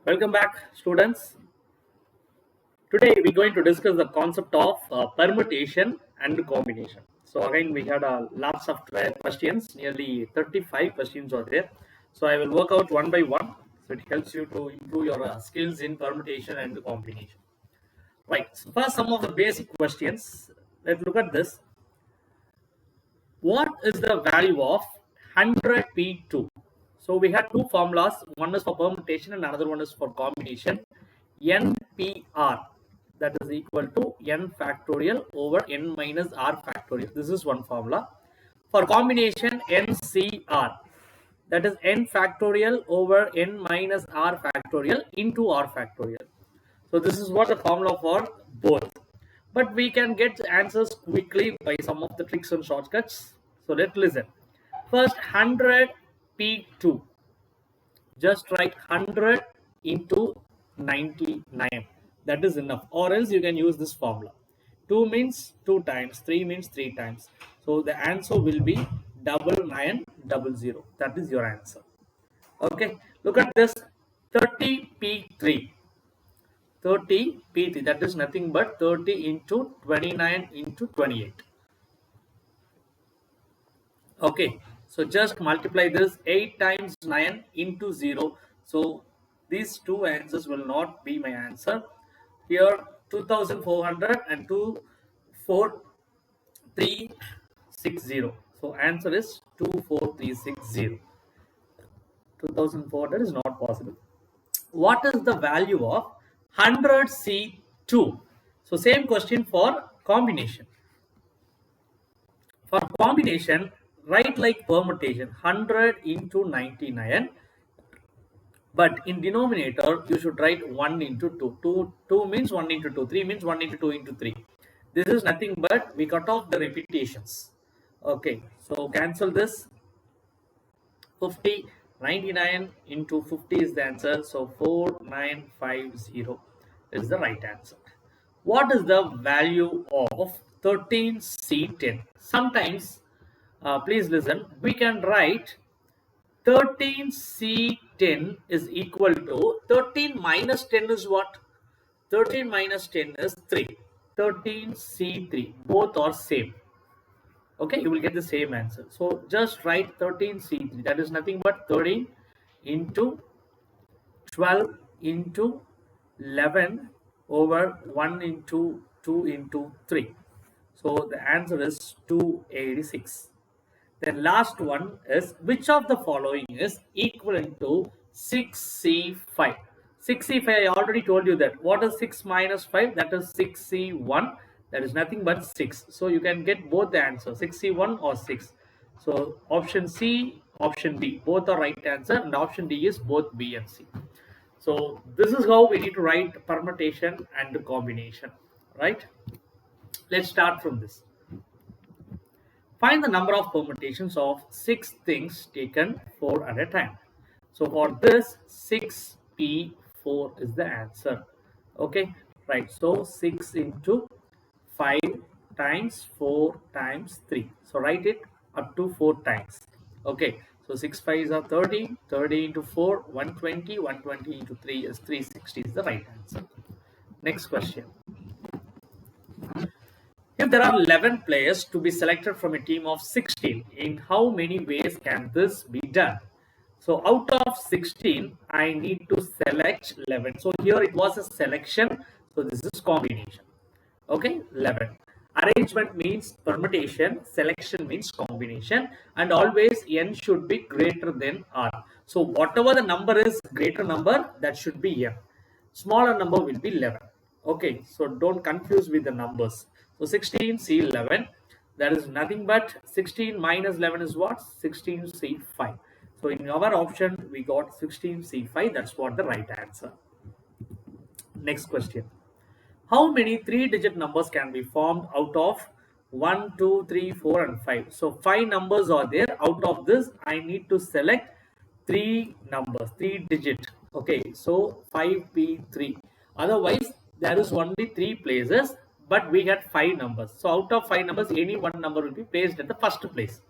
Welcome back, students. Today we're going to discuss the concept of permutation and combination. So again, we had lots of questions, nearly 35 questions are there. So I will work out one by one. So it helps you to improve your skills in permutation and combination. Right. So first, some of the basic questions. Let's look at this. What is the value of 100p2? So we had two formulas. One is for permutation and another one is for combination. NPR, that is equal to n factorial over n minus r factorial. This is one formula. For combination, NCR, that is n factorial over n minus r factorial into r factorial. So this is what the formula for both. But we can get answers quickly by some of the tricks and shortcuts. So let's listen. First, 100p2. Just write 100 into 99. That is enough. Or else you can use this formula. 2 means 2 times, 3 means 3 times. So the answer will be 9900. That is your answer. Okay. Look at this. 30p3. 30p3, that is nothing but 30 into 29 into 28. Okay, so just multiply this 8 times 9 into 0. So these two answers will not be my answer. Here 2400 and 24360. So answer is 24360. 2400 is not possible. What is the value of 100C2? So same question for combination. For combination, write like permutation, 100 into 99. But in denominator, you should write 1 into 2. 2 means 1 into 2. 3 means 1 into 2 into 3. This is nothing but we cut off the repetitions. Okay, so cancel this. 50, 99 into 50 is the answer. So 4950 is the right answer. What is the value of 13C10? Sometimes, please listen, we can write 13C10 is equal to 13 minus 10 is what? 13 minus 10 is 3. 13C3. Both are same. Okay, you will get the same answer. So just write 13C3. That is nothing but 13 into 12 into 11 over 1 into 2 into 3. So the answer is 286. Then last one is, which of the following is equivalent to 6C5? 6C5, I already told you that. What is 6 minus 5? That is 6C1. That is nothing but 6. So you can get both the answer, 6C1 or 6. So option C, option B, both are right answer, and option D is both B and C. So this is how we need to write permutation and combination, right? Let's start from this. Find the number of permutations of 6 things taken 4 at a time. So for this, 6p4 is the answer. Okay, right. So 6 into 5 times 4 times 3. So write it up to 4 times. Okay, so 6 5s are 30. 30 into 4, 120. 120 into 3 is 360 is the right answer. Next question. If there are 11 players to be selected from a team of 16, in how many ways can this be done? So out of 16, I need to select 11. So here it was a selection. So this is combination. Okay, 11. Arrangement means permutation, selection means combination, and always n should be greater than r. So whatever the number is greater number, that should be n. Smaller number will be 11. Okay, so don't confuse with the numbers. So 16 C11, that is nothing but 16 minus 11 is what? 16 C5. So in our option, we got 16 C5. That's what the right answer. Next question. How many 3-digit numbers can be formed out of 1, 2, 3, 4 and 5? So 5 numbers are there. Out of this, I need to select 3 numbers, 3-digit. Okay, so 5p3. Otherwise, there is only 3 places, but we get 5 numbers. So out of 5 numbers, any one number will be placed at the first place.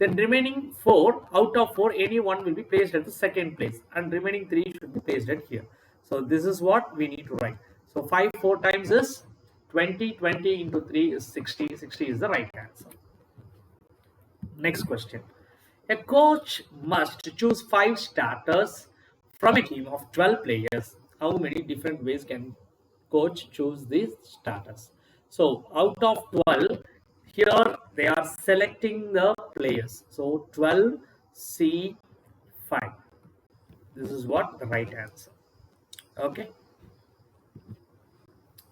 Then remaining 4, out of 4, any one will be placed at the second place, and remaining 3 should be placed at here. So this is what we need to write. So 5 4 times is 20. 20 into 3 is 60. 60 is the right answer. Next question. A coach must choose 5 starters from a team of 12 players. How many different ways can coach choose these starters? So out of 12, here they are selecting the players. So 12 C 5. This is what the right answer. Okay.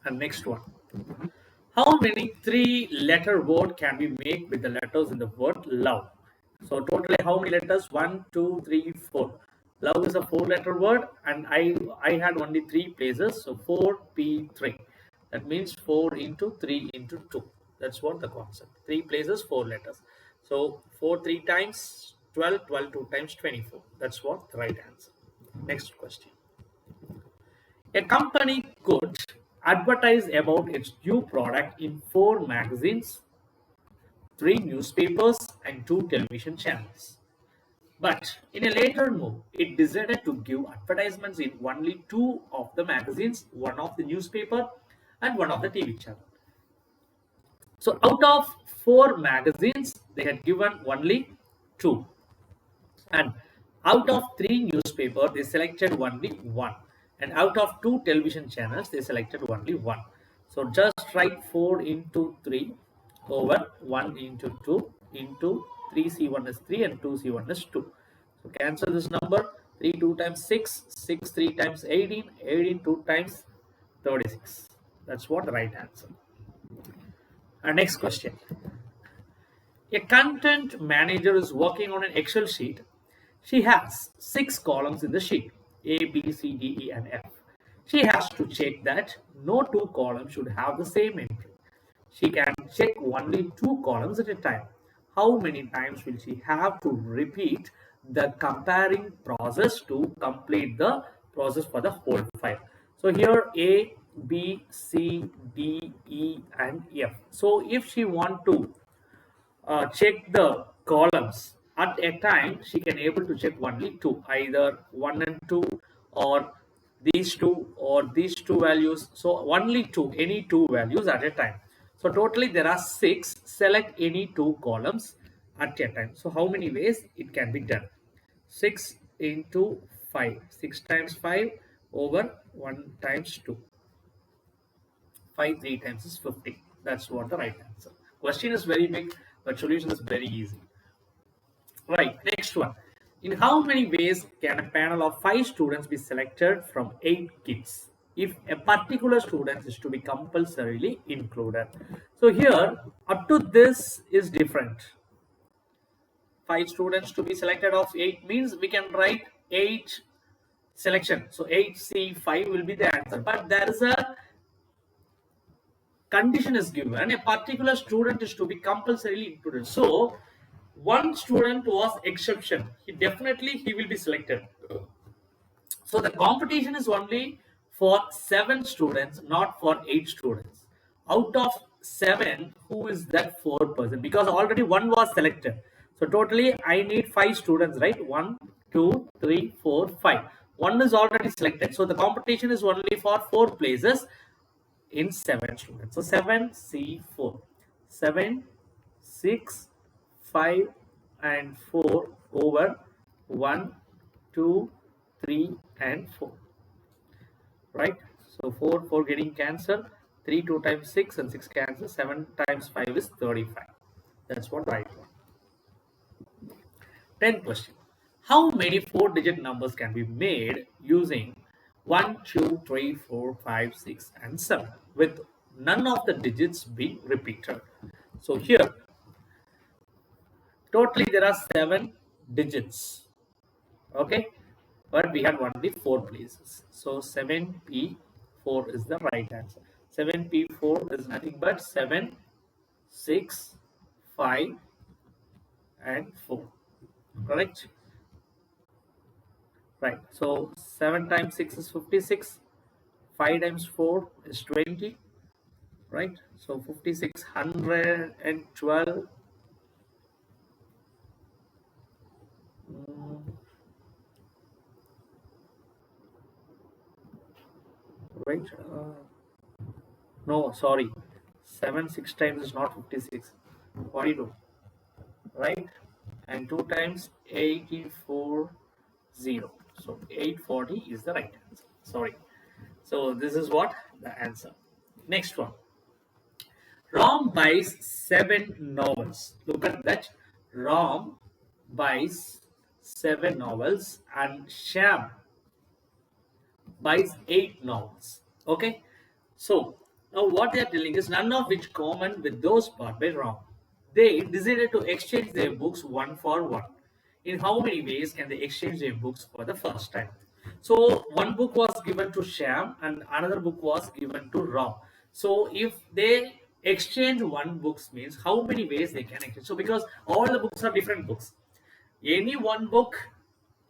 And next one. How many 3-letter word can we make with the letters in the word love? So totally how many letters? 1, 2, 3, 4. Love is a 4-letter word, and I had only 3 places. So 4P3. That means 4 into 3 into 2. That's what the concept. 3 places, 4 letters. So 4 3 times 12, 12 2 times 24. That's what the right answer. Next question. A company could advertise about its new product in 4 magazines, 3 newspapers, and 2 television channels. But in a later move, it decided to give advertisements in only 2 of the magazines, 1 of the newspaper, and 1 of the TV channel. So out of 4 magazines, they had given only 2. And out of 3 newspapers, they selected only 1. And out of 2 television channels, they selected only 1. So just write 4 into 3 over 1 into 2 into 3C1 is 3 and 2C1 is 2. So cancel this number. 3 2 times 6, 6 3 times 18, 18 2 times 36. That's what the right answer. Our next question. A content manager is working on an Excel sheet. She has 6 columns in the sheet, A, B, C, D, E, and F. She has to check that no 2 columns should have the same entry. She can check only 2 columns at a time. How many times will she have to repeat the comparing process to complete the process for the whole file? So here A, B, C, D, E, and F. So if she want to check the columns at a time, she can able to check only 2, either 1 and 2, or these 2, or these 2 values. So only 2, any 2 values at a time. So totally there are 6. Select any 2 columns at a time. So how many ways it can be done? 6 into 5. 6 times 5 over 1 times 2. 5 3 times is 50. That's what the right answer. Question is very big, but solution is very easy. Right, next one. In how many ways can a panel of 5 students be selected from 8 kids if a particular student is to be compulsorily included? So here, up to this is different. 5 students to be selected of 8 means we can write 8 selection. So 8C5 will be the answer. But there is a condition is given, a particular student is to be compulsorily included. So one student was exception, he will be selected. So the competition is only for 7 students, not for 8 students. Out of 7, who is that 4th person? Because already 1 was selected. So totally I need 5 students, right? 1 2 3 4 5. 1 is already selected, so the competition is only for 4 places in 7 students. So 7C4. 7, 6, 5, and 4 over 1, 2, 3, and 4. Right? So 4, 4 getting cancelled. 3, 2 times 6 and 6 cancel. 7 times 5 is 35. That's what right one. 10th question. How many 4-digit numbers can be made using 1, 2, 3, 4, 5, 6, and 7 with none of the digits being repeated? So here, totally there are 7 digits. Okay, but we had only 4 places. So 7P4 is the right answer. 7P4 is nothing but 7, 6, 5, and 4. Correct? Right. So 7 times 6 is 56. 5 times 4 is 20. Right. So 5612. Right? No, sorry. 7 6 times is not 56. 42. Right? And 2 times 84 0. So 840 is the right answer. Sorry. So this is what the answer. Next one. Ram buys 7 novels. Look at that. Ram buys 7 novels and Shyam buys 8 novels. Okay. So now what they are telling is none of which common with those bought by Ram. They decided to exchange their books one for one. In how many ways can they exchange their books for the first time? So one book was given to Shyam and another book was given to Ram. So if they exchange one books means how many ways they can exchange. So because all the books are different books, any one book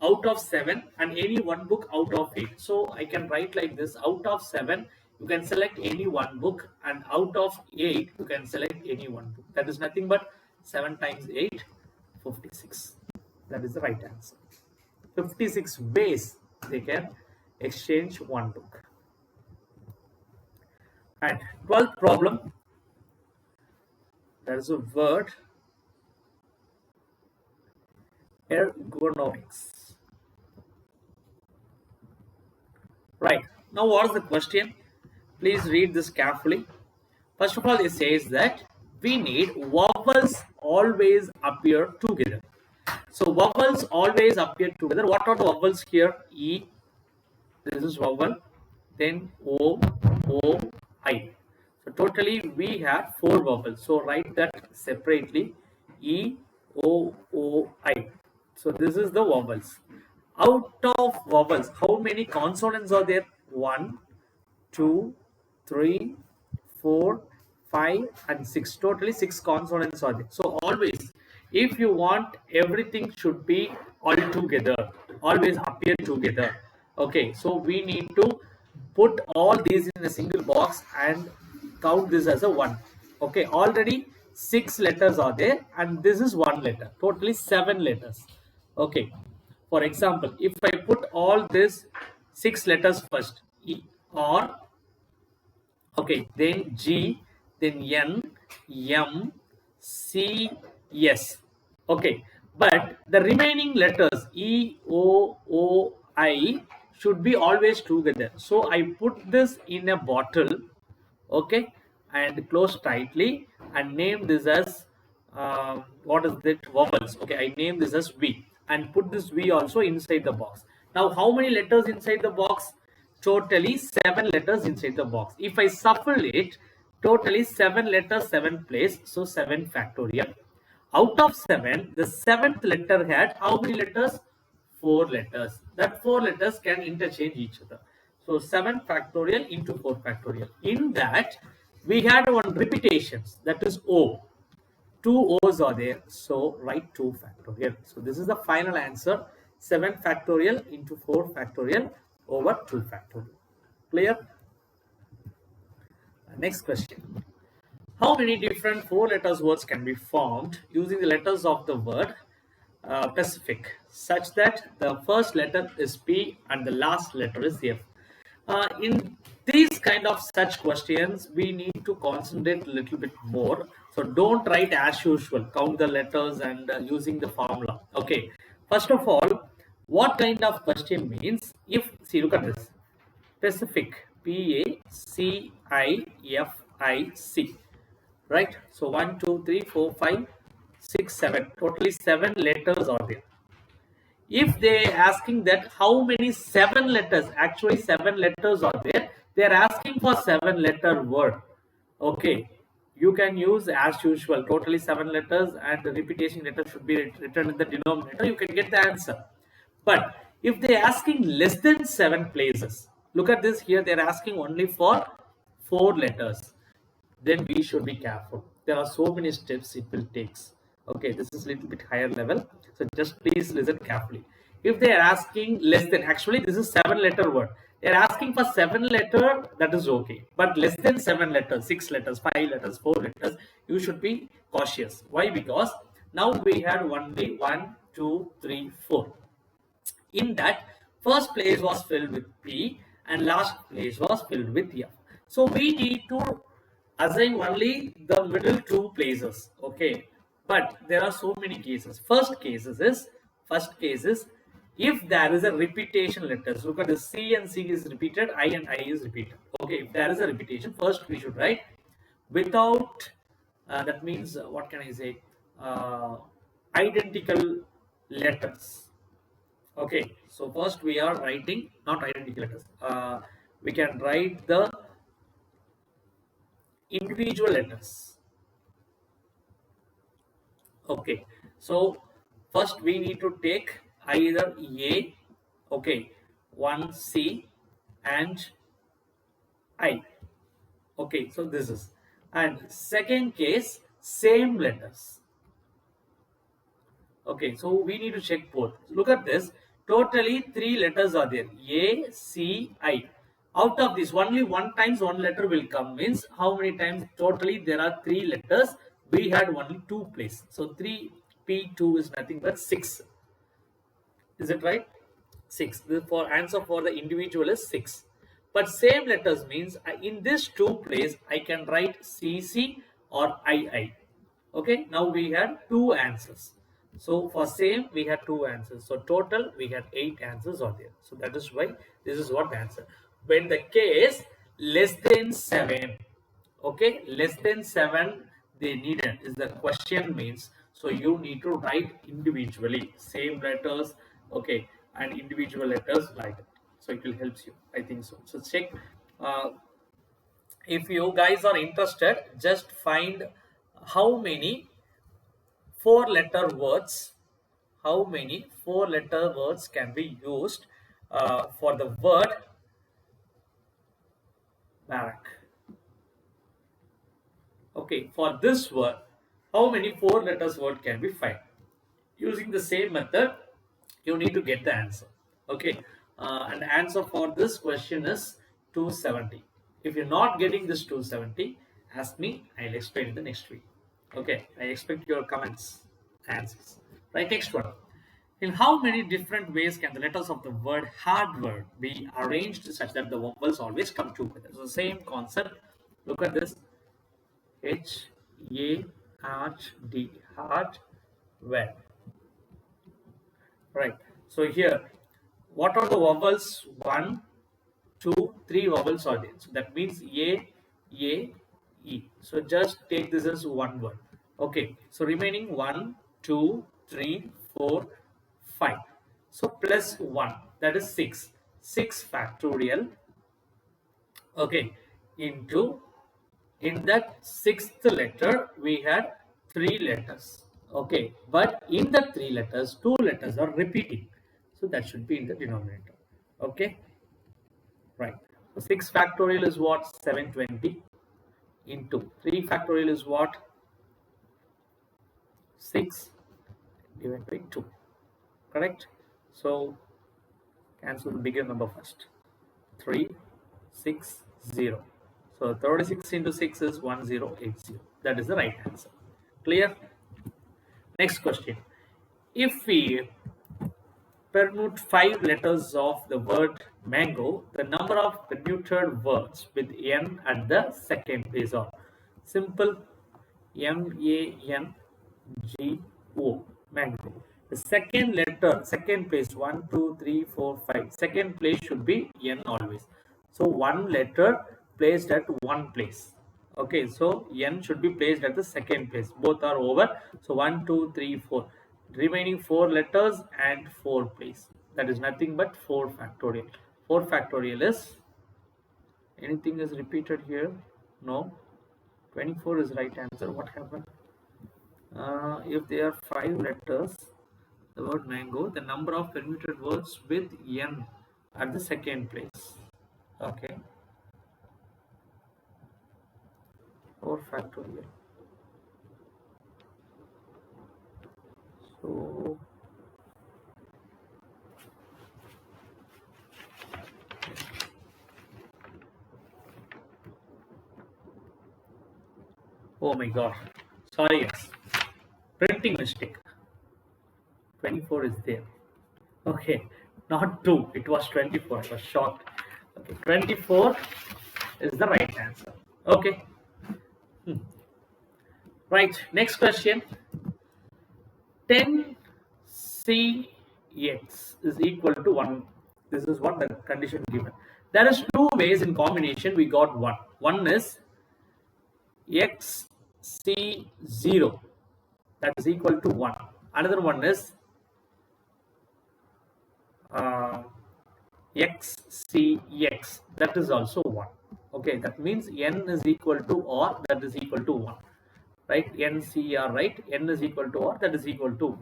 out of 7 and any one book out of 8. So I can write like this: out of 7 you can select any one book, and out of 8 you can select any one book. That is nothing but 7 times 8, 56. That is the right answer. 56 ways they can exchange one book. And 12th problem, there is a word ergonomics. Right. Now what is the question? Please read this carefully. First of all, it says that we need vowels always appear together. So vowels always appear together. What are the vowels here? E, this is vowel, then O, O, I. So totally we have 4 vowels. So write that separately. E, O, O, I. So this is the vowels. Out of vowels, how many consonants are there? 1, 2, 3, 4, 5 and 6. Totally 6 consonants are there. So always, if you want everything should be all together, always appear together. Okay, so we need to put all these in a single box and count this as a 1. Okay, already 6 letters are there and this is 1 letter. Totally 7 letters. Okay, for example, if I put all this 6 letters first, E, or okay, then G, then N, M, C, S. Okay, but the remaining letters E, O, O, I should be always together. So I put this in a bottle, okay, and close tightly and name this as what is that? Vowels. Okay, I name this as V and put this V also inside the box. Now, how many letters inside the box? Totally 7 letters inside the box. If I shuffle it, totally 7 letters, 7 place. So 7 factorial. Out of 7, the 7th letter had how many letters? 4 letters. That 4 letters can interchange each other. So 7 factorial into 4 factorial. In that, we had one repetitions, that is O. 2 O's are there, so write 2 factorial. So this is the final answer: 7 factorial into 4 factorial over 2 factorial. Clear? Next question. How many different 4 letters words can be formed using the letters of the word Pacific, such that the first letter is P and the last letter is F? In these kind of such questions, we need to concentrate a little bit more. So don't write as usual, count the letters and using the formula. Okay. First of all, what kind of question means? If, see, look at this. Pacific, P-A-C-I-F-I-C. Right? So 1, 2, 3, 4, 5, 6, 7. Totally 7 letters are there. If they are asking that how many 7 letters, actually 7 letters are there, they are asking for 7 letter word. Okay, you can use as usual, totally 7 letters and the repetition letter should be written in the denominator. You can get the answer. But if they are asking less than 7 places, look at this here, they are asking only for 4 letters. Then we should be careful. There are so many steps it will take. Okay, this is a little bit higher level, so just please listen carefully. If they are asking less than, actually this is 7 letter word, they are asking for 7 letter, that is okay, but less than 7 letters, 6 letters, 5 letters, 4 letters, you should be cautious. Why? Because now we had only 1, 2, 3, 4. In that, first place was filled with P and last place was filled with F. So we need to assign only the middle two places. Okay, but there are so many cases. First case is if there is a repetition letters. Look at the C and C is repeated, I and I is repeated. Okay, if there is a repetition, first we should write without that means what can I say, identical letters. Okay, so first we are writing not identical letters, we can write the individual letters. Okay, so first we need to take either A, okay, one C and I. Okay, so this is, and second case same letters. Okay, so we need to check both. Look at this. Totally three letters are there. A, C, I. Out of this, only one times one letter will come. Means how many times? Totally there are three letters. We had only two place. So 3 P2 is nothing but 6. Is it right? 6. The for answer for the individual is 6. But same letters means in this two place I can write CC or II. Okay, now we had two answers. So for same we had two answers. So total we had 8 answers are there. So that is why this is what the answer. When the case less than 7, okay, less than 7 they needed is the question means. So you need to write individually same letters, okay, and individual letters like that. So it will help you, I think so. So check, if you guys are interested, just find how many four letter words, how many four letter words can be used for the word barak. Okay, for this word, how many four letters word can be found? Using the same method, you need to get the answer. Okay, and answer for this question is 270. If you're not getting this 270, ask me, I'll explain in the next week. Okay, I expect your comments, answers. Right, next one. In how many different ways can the letters of the word hardware be arranged such that the vowels always come together? So same concept. Look at this. H-A-R-D, hardware. Right. So here, what are the vowels? 1, 2, 3 vowels are there. So that means A, E. So just take this as one word. Okay. So remaining 1, 2, 3, 4, 5. So plus 1, that is 6. 6 factorial. Okay. Into, in that sixth letter, we had 3 letters. Okay. But in the 3 letters, 2 letters are repeating. So that should be in the denominator. Okay. Right. So 6 factorial is what? 720 into 3 factorial is what? 6 divided by 2. Correct? So cancel the bigger number first. 3, 6, 0. So 36 into 6 is 1080. That is the right answer. Clear? Next question. If we permute 5 letters of the word mango, the number of permuted words with N at the second place are simple. M-A-N-G-O, mango. The second letter, second place, 1, 2, 3, 4, 5. Second place should be N always. So one letter placed at one place. Okay, so N should be placed at the second place. Both are over. So 1, 2, 3, 4. Remaining 4 letters and 4 place. That is nothing but 4 factorial. 4 factorial is, anything is repeated here? No. 24 is right answer. What happened? If there are 5 letters, the word mango, the number of permuted words with N at the second place. Okay. 4 factorial. So oh my god, sorry guys, printing mistake. 24 is there. Okay, not 2, it was 24. I was shocked. Okay, 24 is the right answer. Okay. Right. Next question. 10cx is equal to 1. This is what the condition given. There is two ways in combination. We got one. One is xc0, that is equal to 1. Another one is uh, xcx, that is also 1. Okay, that means n is equal to or that is equal to 1, right? ncr, right? N is equal to or that is equal to 1.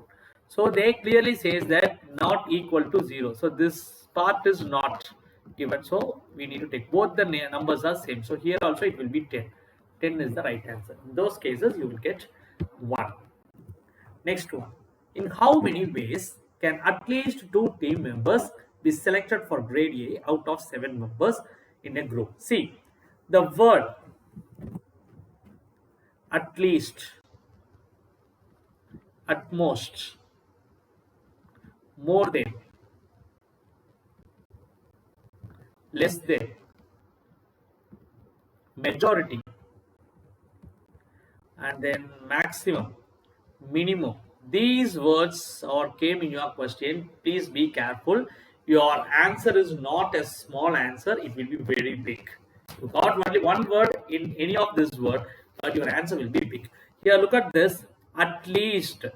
So they clearly says that not equal to 0, so this part is not given, so we need to take both the numbers are same. So here also it will be 10. 10 is the right answer. In those cases you will get 1. Next one. In how many ways can at least 2 team members be selected for grade A out of 7 members in a group? See, the word at least, at most, more than, less than, majority, and then maximum, minimum. These words or came in your question. Please be careful. Your answer is not a small answer. It will be very big. You got only one word in any of this word, but your answer will be big. Here, look at this. At least.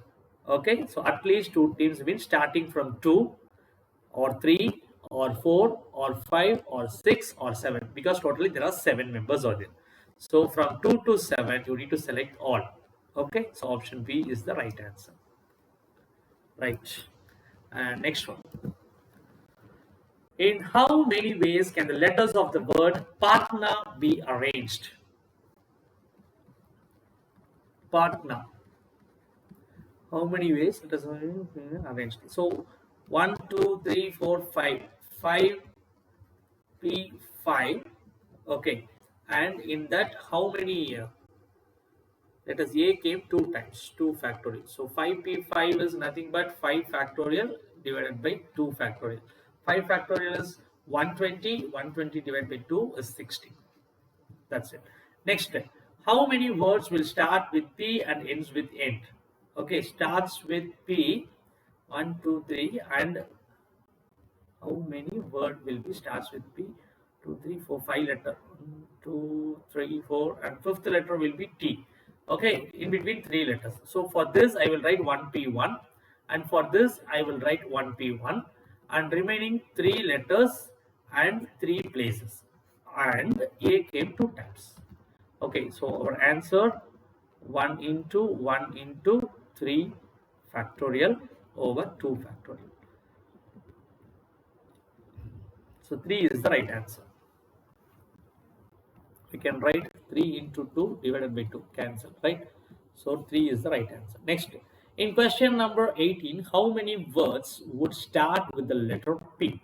Okay. So at least 2 teams means starting from 2 or 3 or 4 or 5 or 6 or 7, because totally there are 7 members are there. So from 2 to 7 you need to select all. Okay, so option B is the right answer. Right. And next one. In how many ways can the letters of the word partner be arranged? Partner. How many ways it is arranged? So 1 2 3 4 5. 5 P5. Okay, and in that how many letters A came 2 times, 2 factorial. So 5P5 is nothing but 5 factorial divided by 2 factorial. 5 factorial is 120, 120 divided by 2 is 60. That's it. Next, how many words will start with P and ends with end? Okay, starts with P, 1 2 3, and how many word will be starts with P? 2 3 4 5 letter. 1 2 3 4, and fifth letter will be T. Okay, in between 3 letters. So for this I will write 1P1, and for this I will write 1P1, and remaining 3 letters and 3 places, and A came 2 times. Okay, so our answer 1 into 3 factorial over 2 factorial. So 3 is the right answer. We can write 3 into 2 divided by 2, cancel, right? So 3 is the right answer. Next, in question number 18, how many words would start with the letter P?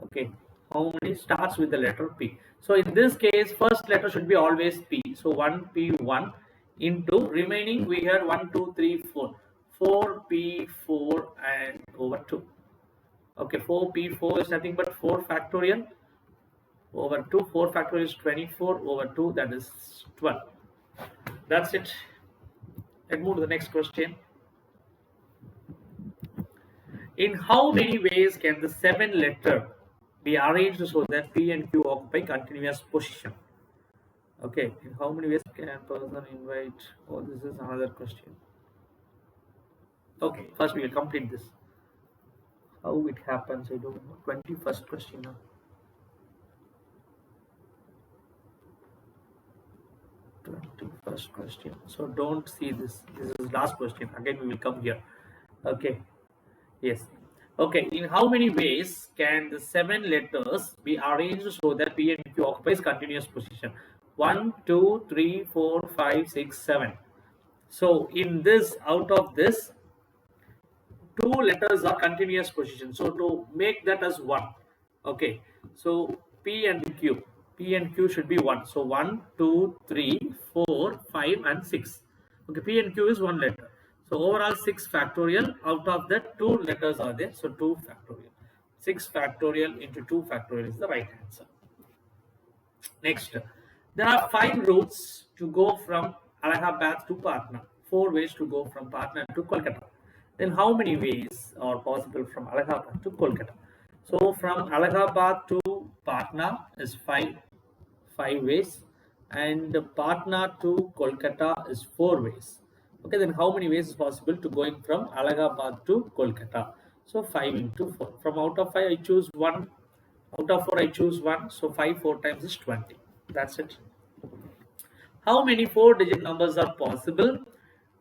Okay, how many starts with the letter P? So in this case, first letter should be always P. So 1P1 into remaining we had 1 2 3 4, 4P4 and over 2. Okay, 4P4 is nothing but 4 factorial over 2. 4 factorial is 24 over 2, that is 12. That's it. Let's move to the next question. In how many ways can the 7 letter be arranged so that P and Q occupy continuous position? Okay, in how many ways can a person invite? Oh, this is another question. Okay, first we will complete this. How it happens, I don't know. 21st question now. 21st question. So don't see this. This is last question. Again, we will come here. Okay. Yes. Okay. In how many ways can the 7 letters be arranged so that P and Q occupies continuous position? 1, 2, 3, 4, 5, 6, 7. So in this, out of this, 2 letters are continuous position. So to make that as 1. Okay. So P and Q. P and Q should be 1. So 1, 2, 3, 4, 5 and 6. Okay, P and Q is 1 letter. So overall 6 factorial. Out of that 2 letters are there. So 2 factorial. 6 factorial into 2 factorial is the right answer. Next, there are 5 routes to go from Allahabad to Patna, 4 ways to go from Patna to Kolkata. Then how many ways are possible from Allahabad to Kolkata? So from Allahabad to Patna is 5 ways, and Patna to Kolkata is 4 ways. Okay, then how many ways is possible to going from Allahabad to Kolkata? So 5 into 4. From out of 5 I choose 1. Out of 4 I choose 1. So 5 4 times is 20. That's it. How many 4-digit numbers are possible?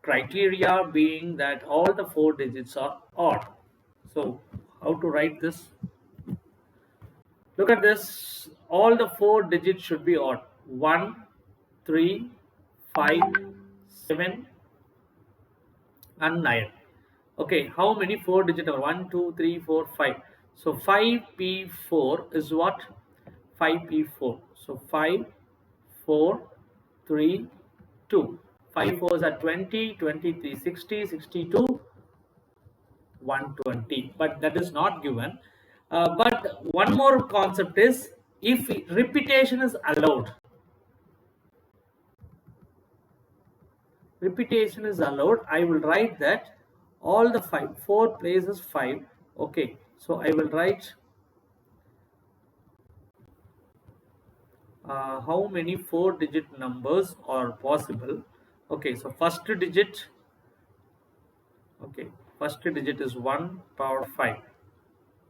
Criteria being that all the 4 digits are odd. So how to write this? Look at this. All the 4 digits should be odd. 1, 3, 5, 7, and 9. Okay, how many 4-digit are 1, 2, 3, 4, 5? So 5p4 is what? 5p4. So 5, 4, 3, 2. 5 4s are 20, 23, 60, 62, 120. But that is not given. But one more concept is, if repetition is allowed, I will write that all the 4 places 5. Okay, so I will write how many 4-digit numbers are possible. Okay, so first digit is 1 power 5.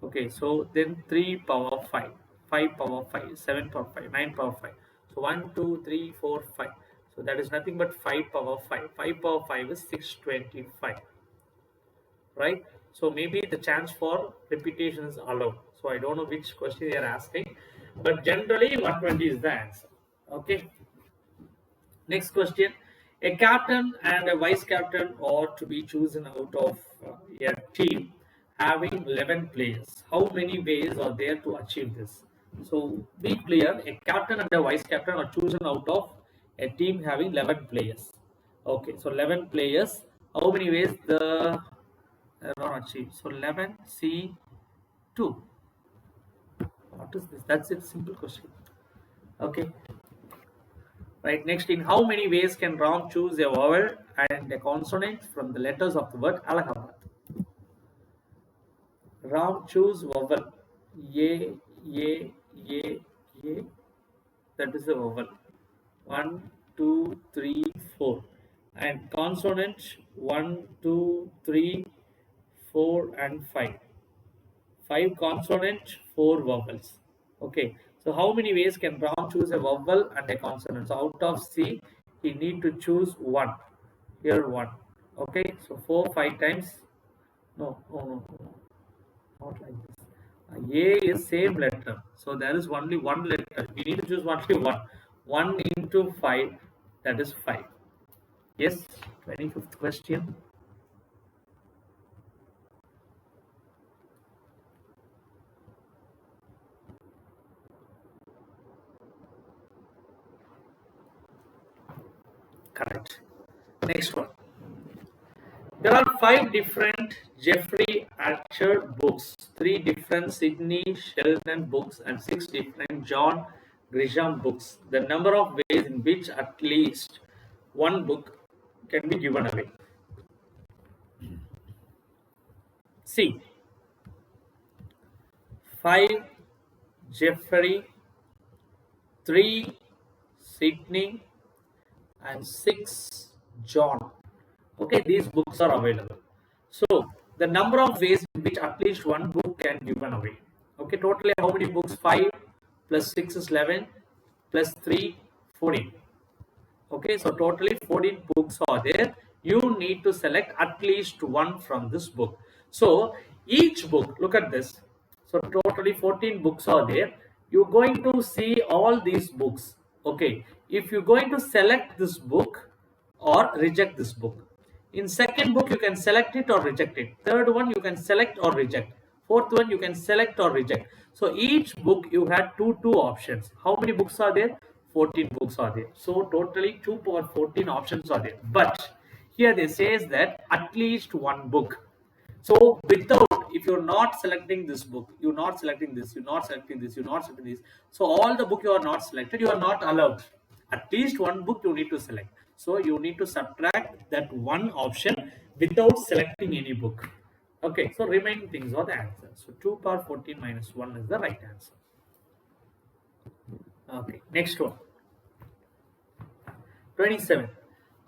Okay, so then 3 power 5, 5 power 5, 7 power 5, 9 power 5. So 1 2 3 4 5. So that is nothing but 5 power 5. 5 power 5 is 625. Right? So maybe the chance for repetition is allowed. So I don't know which question they are asking, but generally 120 is the answer. Okay. Next question. A captain and a vice captain are to be chosen out of a team having 11 players. How many ways are there to achieve this? So be clear, a captain and a vice captain are chosen out of a team having 11 players. Okay, so 11 players. How many ways the not achieved? So 11 C2. What is this? That's it. Simple question. Okay. Right. Next, in how many ways can Ram choose a vowel and a consonant from the letters of the word Allahabad? Ram choose vowel. Ye, ye, ye, ye. That is the vowel. 1, 2, 3, 4. And consonant 1, 2, 3, 4, and 5. 5 consonant, 4 vowels. Okay. So how many ways can Ram choose a vowel and a consonant? So out of C, he need to choose 1. Here 1. Okay. So 4, 5 times. No. Not like this. A is same letter. So there is only one letter. We need to choose only 1. 1 into 5, that is 5. Yes. 25th question. Correct. Next one. There are 5 different Jeffrey Archer books, 3 different Sidney Sheldon books, and 6 different John Grisham books. The number of ways in which at least one book can be given away. C. 5 Jeffrey, 3 Sidney, and 6 John. Okay, these books are available. So the number of ways in which at least one book can be given away. Okay, totally how many books? 5 plus 6 is 11 plus 3 14. Okay, so totally 14 books are there. You need to select at least one from this book. So each book, look at this. So totally 14 books are there. You're going to see all these books. Okay, if you're going to select this book or reject this book. In second book, you can select it or reject it. Third one, you can select or reject. Fourth one, you can select or reject. So each book you had two options. How many books are there? 14 books are there. So totally 2 power 14 options are there. But here they says that at least one book. So without, if you're not selecting this book, you're not selecting this, you're not selecting this, you're not selecting this, so all the book you are not selected, you are not allowed. At least one book you need to select. So you need to subtract that one option without selecting any book. Okay, so remaining things are the answer. So 2 power 14 minus 1 is the right answer. Okay, next one. 27.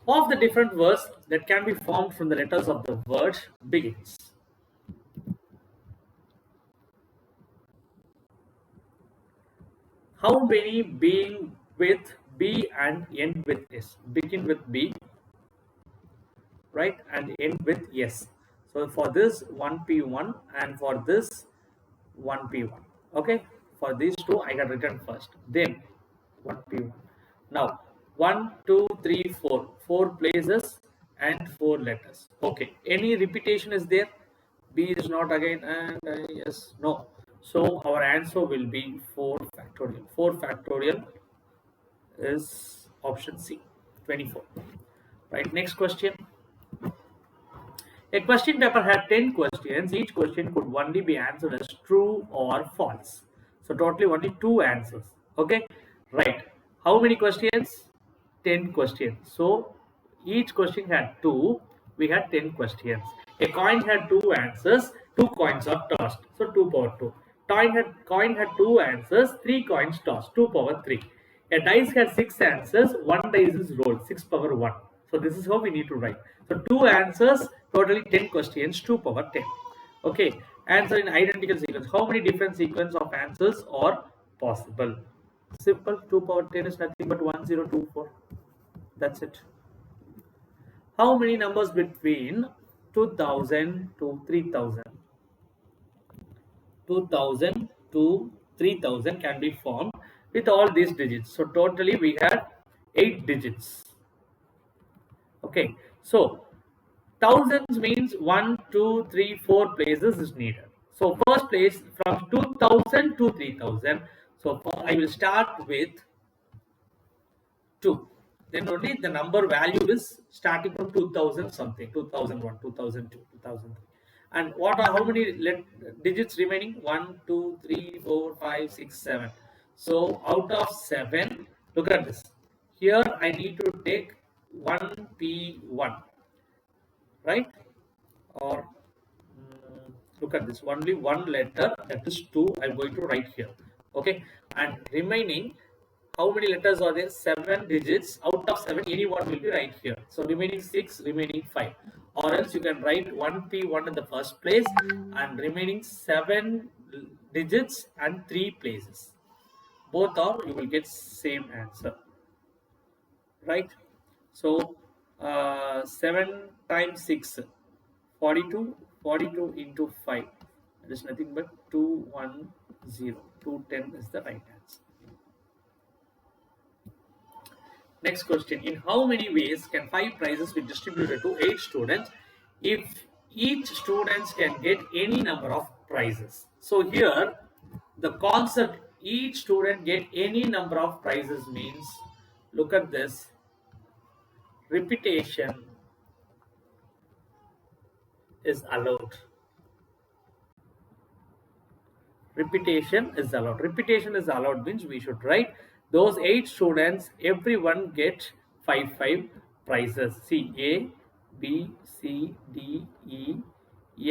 Of the different words that can be formed from the letters of the word begins. How many being with B and end with S? Begin with B, right, and end with S. So for this 1P1 and for this 1P1. Okay, for these two I got written first, then 1P1. Now 1, 2, 3, 4. 4 places and 4 letters. Okay, any repetition is there? B is not again, and yes, no. So our answer will be 4 factorial. 4 factorial is option C, 24. Right, next question. A question paper had 10 questions. Each question could only be answered as true or false. So totally only 2 answers. Okay, right. How many questions? 10 questions. So each question had 2. We had 10 questions. A coin had 2 answers. 2 coins are tossed. So 2 power 2. Coin had 2 answers. 3 coins tossed. 2 power 3. A dice had 6 answers. 1 dice is rolled. 6 power 1. So this is how we need to write. So 2 answers, totally 10 questions, 2 power 10. Okay, answer in identical sequence. How many different sequence of answers are possible? Simple, 2 power 10 is nothing but 1024. That's it. How many numbers between 2000 to 3000? 2000 to 3000 can be formed with all these digits. So totally we had 8 digits. Okay, so thousands means 1, 2, 3, 4 places is needed. So first place from 2000 to 3000. So I will start with 2. Then only the number value is starting from 2000 something, 2001, 2002, 2003. And what are how many digits remaining? 1, 2, 3, 4, 5, 6, 7. So out of 7, look at this. Here I need to take 1P1, right? Or look at this, only one letter, that is 2, I'm going to write here. Okay, and remaining, how many letters are there? 7 digits. Out of 7, any one will be right here. So remaining 6, remaining 5. Or else you can write 1P1 in the first place and remaining 7 digits and 3 places. Both are, you will get same answer, right? So 7 times 6, 42, 42 into 5. That is nothing but 210. 210 is the right answer. Next question. In how many ways can 5 prizes be distributed to 8 students if each student can get any number of prizes? So here the concept each student get any number of prizes means, look at this, repetition is allowed. Repetition is allowed. Repetition is allowed means we should write those 8 students, everyone get 5 prizes. See, A, B, C, D, E,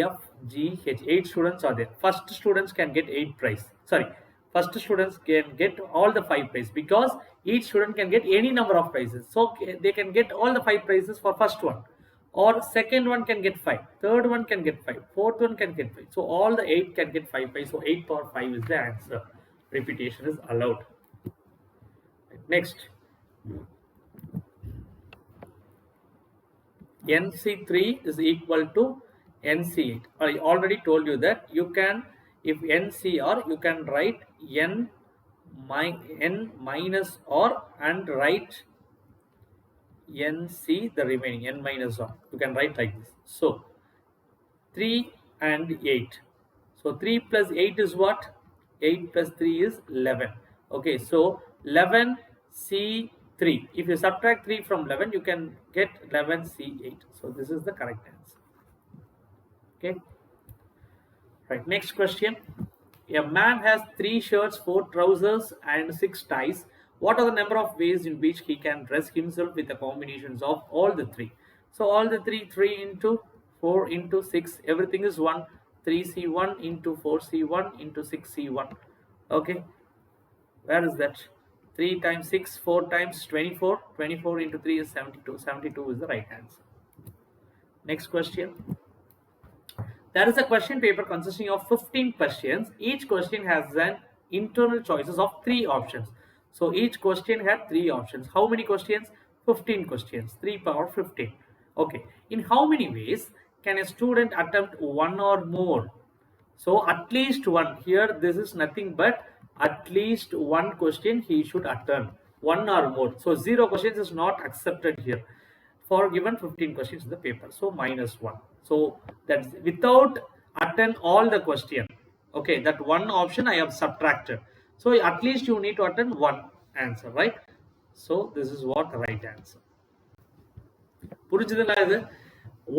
F, G, H. 8 students are there. First students can get 8 prize. Sorry, first students can get all the 5 prizes because each student can get any number of prizes. So they can get all the 5 prizes for first one. Or second one can get 5, third one can get 5, fourth one can get 5. So all the 8 can get 5. So 8 power 5 is the answer. Repetition is allowed. Next, NC3 is equal to NC8. I already told you that you can, if NCR, you can write N minus R and write NC the remaining, N minus R. You can write like this. So 3 and 8. So 3 plus 8 is what? 8 plus 3 is 11. Okay, so 11 C3. If you subtract 3 from 11, you can get 11 C8. So this is the correct answer. Okay. Right, next question. A man has 3 shirts, 4 trousers, and 6 ties. What are the number of ways in which he can dress himself with the combinations of all the 3? So all the 3 into 4 into 6, everything is 1. 3C1 into 4C1 into 6C1. Okay, where is that? 3 times 6, 4 times 24. 24 into 3 is 72. 72 is the right answer. Next question. There is a question paper consisting of 15 questions. Each question has an internal choices of 3 options. So each question had 3 options. How many questions? 15 questions. 3 power 15. Okay. In how many ways can a student attempt one or more? So at least one. Here this is nothing but at least one question he should attempt. One or more. So 0 questions is not accepted here for given 15 questions in the paper. So -1. So that's without attend all the question. Okay, that one option I have subtracted. So at least you need to attend one answer, right? So this is what the right answer. புரிஞ்சுதுங்களா இது?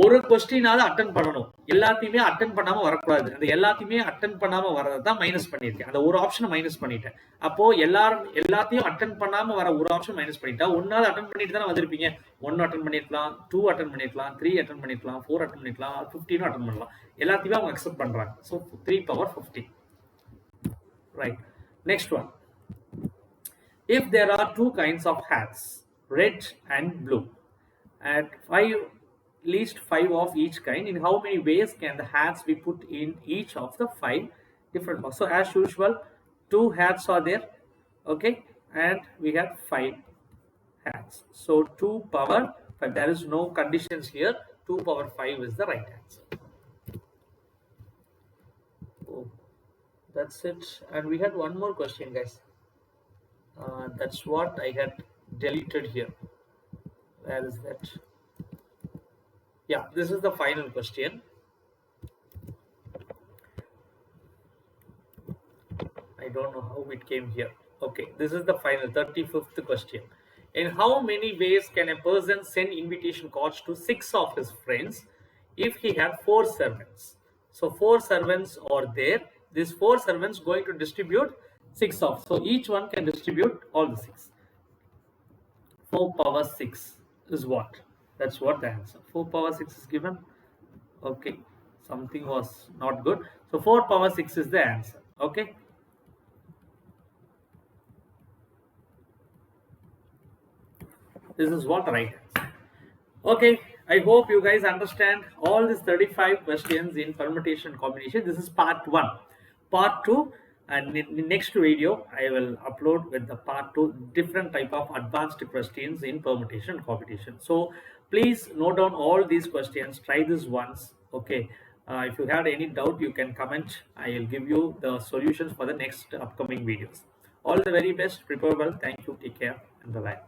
ஒரு கொஸ்டினாவது attend பண்ணணும். எல்லாத்தையுமே attend பண்ணாம வரக்கூடாது. அந்த எல்லாத்தையுமே attend பண்ணாம வரதை தான் மைனஸ் பண்ணியிருக்கேன். அந்த ஒரு ஆப்ஷனை மைனஸ் பண்ணிட்டேன். அப்போ எல்லாத்தையும் அட்டன் பண்ணாம வர ஒரு ஆப்ஷன் மைனஸ் பண்ணிட்டா ஒன்னாவது அட்டன் பண்ணிட்டு தானே வந்திருப்பீங்க. 1 அட்டன் பண்ணிருக்கலாம், 2 அட்டன் பண்ணிருக்கலாம், 3 அட்டன் பண்ணிருக்கலாம், 4 அட்டன் பண்ணிருக்கலாம், 15 அட்டன் பண்ணலாம். எல்லாத்தையுமே அவங்க அக்செப்ட் பண்றாங்க. So 3 power 15. Right, next one. If there are 2 kinds of hats, red and blue, at least 5 of each kind, in how many ways can the hats be put in each of the 5 different boxes? So as usual, 2 hats are there, okay, and we have 5 hats. So 2 power 5, there is no conditions here. 2 power 5 is the right answer. Oh, that's it. And we had one more question, guys. That's what I had deleted here. Where is that? Yeah, this is the final question. I don't know how it came here. Okay, this is the final 35th question. In how many ways can a person send invitation cards to 6 of his friends if he had 4 servants? So 4 servants are there. These 4 servants going to distribute 6 of. So each one can distribute all the 6. 4 power 6 is what? That's what the answer. 4 power 6 is given. Okay, something was not good. So 4 power 6 is the answer. Okay. This is what the right answer. Okay, I hope you guys understand all these 35 questions in permutation combination. This is part 1. Part 2, and in the next video I will upload with the part 2, different type of advanced questions in permutation combination. So please note down all these questions, try this once. Okay, if you have any doubt you can comment. I will give you the solutions for the next upcoming videos. All the very best, prepare well. Thank you, take care, and bye bye.